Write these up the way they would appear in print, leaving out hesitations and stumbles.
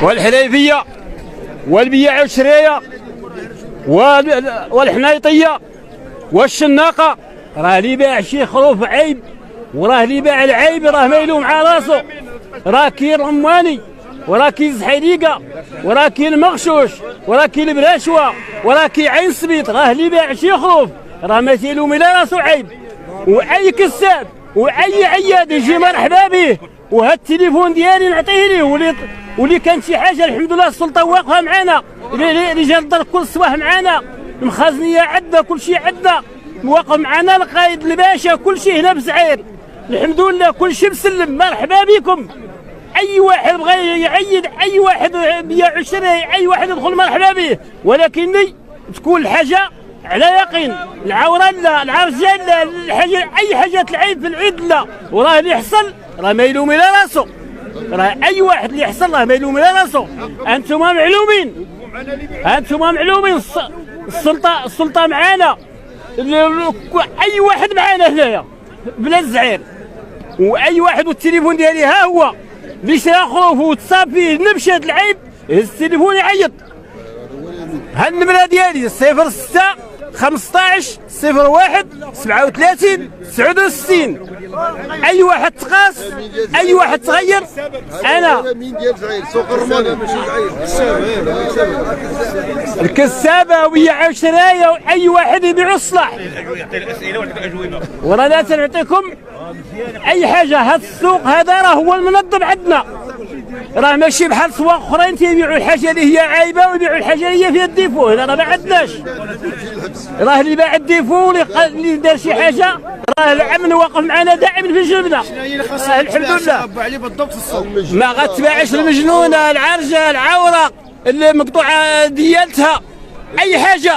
والحليفيه والبيع والشريه والحنيطيه والشناقه. راه اللي باع شي خروف عيب، وراه اللي باع العيب راه ما يلوم على راسو. راه كاين رماني، وراه كاين زحيريقه، وراه كاين مغشوش، وراه كاين براشوه، وراه كاين عين سبيط. راه اللي باع شي خروف راه ما تيلوم على راسو عيب. واي كساب واي عياد يجي مرحبا به، وهذا التليفون ديالي نعطيه ليه. واللي كانت شي حاجه الحمد لله السلطه واقفه معنا، رجال الدار كل الصباح معنا، المخازنيه عندنا، كل شيء عندنا، واقف معنا القايد الباشا، كل شيء هنا بزعير الحمد لله، كل شيء مسلم. مرحبا بكم. اي واحد بغى يعيد، اي واحد بيع وشري، اي واحد يدخل مرحبا به، ولكن تكون الحاجه على يقين. العوره لا، العرجال لا، الحاجه اي حاجه العيب في العيد لا. وراه اللي يحصل راه ما يلوم على راسو. راه اي واحد اللي يحصل راه ما يلوم على راسو. انتم معلومين، انتم معلومين. السلطه معانا، اي واحد معانا هنايا بلا الزعير. واي واحد والتليفون ديالي ها هو اللي شرا خروف وتصاب فيه نبش هاد العيب، هز التليفون يعيط. ها النمره ديالي 06 15 01 37 69. اي واحد تقاس، اي واحد تغير. انا الكسابه ويا شرايه، واي واحد يبيع الصلاح. ورانا تنعطيكم اي حاجه. هذا السوق هذا راه هو المنظم عندنا، راه ماشي بحال سواق اخرين تيبيعوا الحاجه اللي هي عايبه ويبيعوا الحاجه اللي هي فيها الديفو. هنا راه ما عندناش. راه اللي باع الديفو اللي دار شي حاجه راه الامن واقف معنا دائما في جنبنا. الحمد لله. ما غتباعش المجنونه، العرجه، العوره اللي مقطوعه ديالتها، اي حاجه.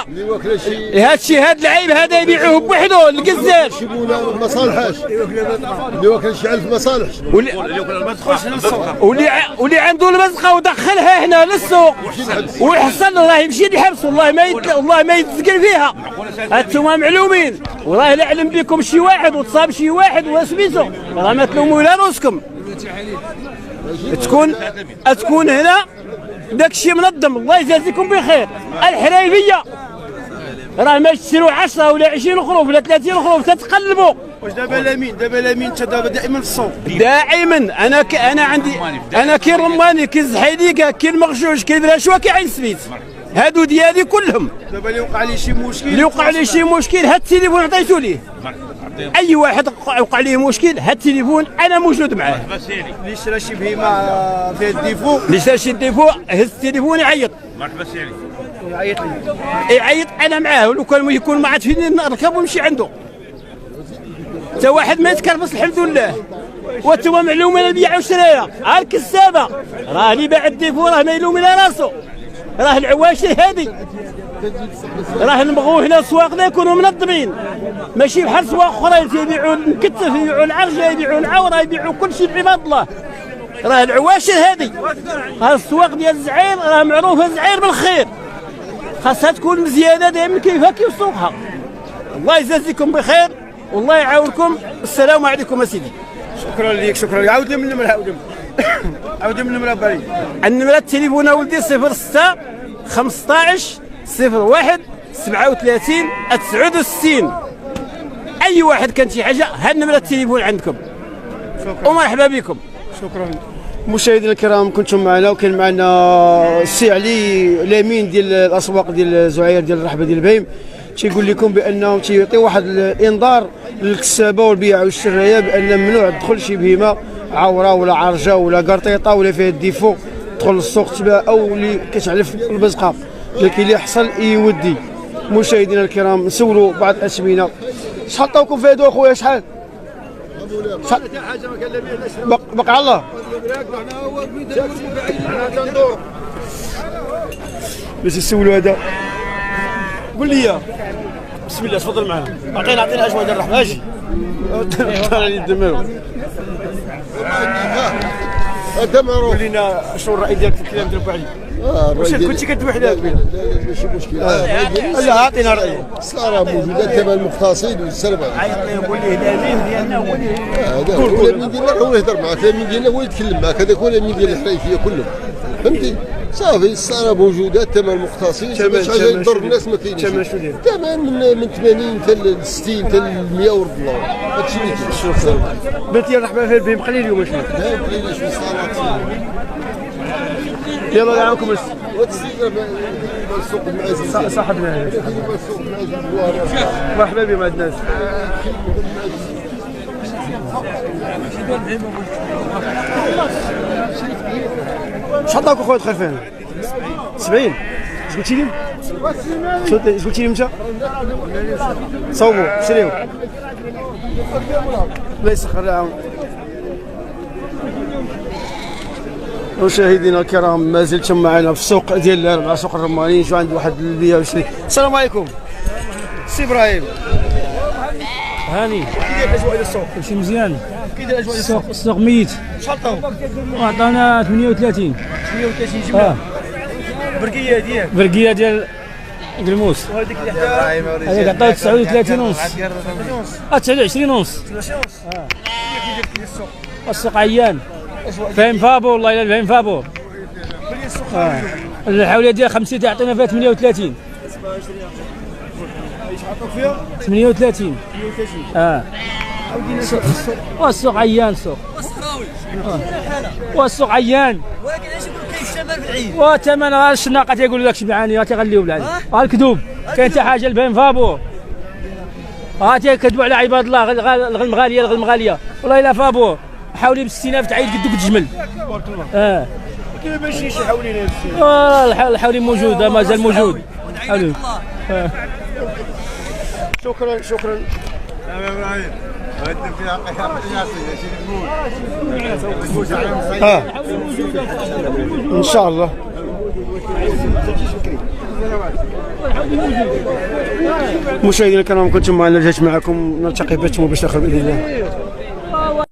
هذا الشيء، هذا العيب هذا يبيعوه بوحده القزاز. مصالحاش اللي واكل شي علف مصالح، واللي عنده المزقه ودخلها هنا للسوق ويحصل راه يمشي للحبس. والله ما يتسكن فيها. انتم معلومين. وراه لا علم بكم شي واحد وتصاب شي واحد وسميتو، راه ما تلوموا لا روسكم. تكون هنا داك الشيء منظم. الله يجازيكم بخير. الحريفيه راه ما تشروا 10 ولا 20 خروف ولا 30 خروف تتقلبوا. واش دابا لامين؟ دابا لامين انت دابا دائما في السوق؟ دائما. انا عندي، انا كاين رماني، كاين زحيليكه، كاين مغشوش، كاين براشوه، كاين عين سبيت. هادو ديالي كلهم. دابا اللي وقع لي شي مشكل، اللي وقع لي شي مشكل هاد التليفون عطيتو ليه. اي واحد وقع ليه مشكل هاد التليفون انا موجود معاه. اللي شرا شي بهيمه فيها الديفو، اللي شرا شي ديفو هز التليفون يعيط. مرحبا سيري. يعيط انا معاه. ولو كان يكون ما عاد فيني نركب ونمشي عنده. حتى واحد ما يتكرفس الحمد لله. وانتم معلومين البيع والشرايه. ها الكسابه راه اللي باع الديفو راه ما يلوم على راسو. راه العواشي هذه راه نبغوا هنا سواقنا يكونوا منظمين، ماشي بحال سواق اخرين تيبيعوا المكتف، يبيعوا العرجه، يبيعوا العوره، يبيعوا كل شيء عباد الله. راه العواشر هذه. ها السواق ديال الزعير راه معروفه الزعير بالخير، خاصها تكون مزيانه دائما كيفها كيف سوقها. الله يجازيكم بخير والله يعاونكم. السلام عليكم اسيدي. شكرا لك. شكرا لك. عاود لي من النمره. عاود لي من النمره بالي. النمره التليفون ولدي 06 15 01 37 69. اي واحد كانت شي حاجه ها النمره التليفون عندكم. ومرحبا بكم. شكرا. مشاهدينا الكرام كنتم معنا، وكان معنا السي علي لامين ديال الاسواق ديال زعير ديال الرحبه ديال البهيم. تيقول لكم بانه تيعطي واحد الانذار للكسابه والبيع والشرايه بان ممنوع تدخل شي بهيمه عوره ولا عرجه ولا قرطيطه ولا فيها الديفو تدخل للسوق تباع، او اللي كتعلف البزقه، لكن اللي يحصل يودي. مشاهدينا الكرام نسولوا بعض الاسمنه. شحال عطاوكم في هادو اخويا؟ شحال؟ بقى الله. باش نسولوا هذا. قول لي بسم الله تفضل معنا. عطينا اجواء ديال الرحمه. اجي هذا معروف. قول لنا شنو الراي ديالك في الكلام ديال علي؟ واش كنتي كدوي حداك؟ لا ماشي مشكل. لا عطينا رايك. الصراحه موجوده تبع المقتصد والسربه. قول لي الامين ديالنا هو هذا هو الامين ديالنا، هو يهضر معك. الامين ديالنا هو يتكلم معك. هذاك هو الامين ديال الحريفيه كلهم. فهمتي صافي السعر موجوده، الثمن مختصين، ثمن حاجه يضر الناس ما كاينش. ثمن شنو داير؟ الثمن من 80 حتى ل 60 حتى ل 100 ورد الله، هادشي اللي كاين. بنتي الرحمه في البيم قليل اليوم شنو؟ لا بغينا شويه صالات. يلا يعاونكم وتسير السوق المعازيم صاحبنا السوق المعازيم مرحبا بهم هاد الناس. اش عطاوك اخويا الخرفان؟ 70. اش قلتي لي؟ اش قلتي لي انت؟ صوبوا شريو. الله يسخر يعاون. مشاهدينا الكرام ما زلتم معنا في السوق ديال الاربعه، سوق الرماني. شو عند واحد 120. السلام عليكم سي ابراهيم. هاني كي داير الاجواء ديال السوق؟ كلشي مزيان. كي داير الاجواء ديال السوق؟ السوق ميت. شحال عطاو؟ وعطانا 38. 38 جمله. برقيه ديالك؟ برقيه ديال قلموس. وهذيك اللي حتى هذيك عطاو 39 ونص. 29 ونص. السوق عيان. فاهم فابور والله الا فاهم فابور. الحوليه ديال 50 تعطينا فيها 38. ايش عطاوك فيها؟ 38. والسوق عيان السوق. والسوق عيان. ولكن اش يقول لك كاين الثمن في العيد والثمن راه الشناقه تيقول لك شبعاني غتغليو بالعين. الكذوب كاين حتى حاجه البين فابور. تيكذبوا على عباد الله. الغنم غاليه الغنم غاليه والله الا فابور. حاولي ب 60000 تعيد قدك الجمل. تبارك الله. كاين ماشي شي حولين الحولي موجود مازال موجود. حولي. شكرا شكرا. ان شاء الله. مشاهدينا الكرام كنتم معنا، رجعت معكم نلتقي باتم باش اخر باذن الله.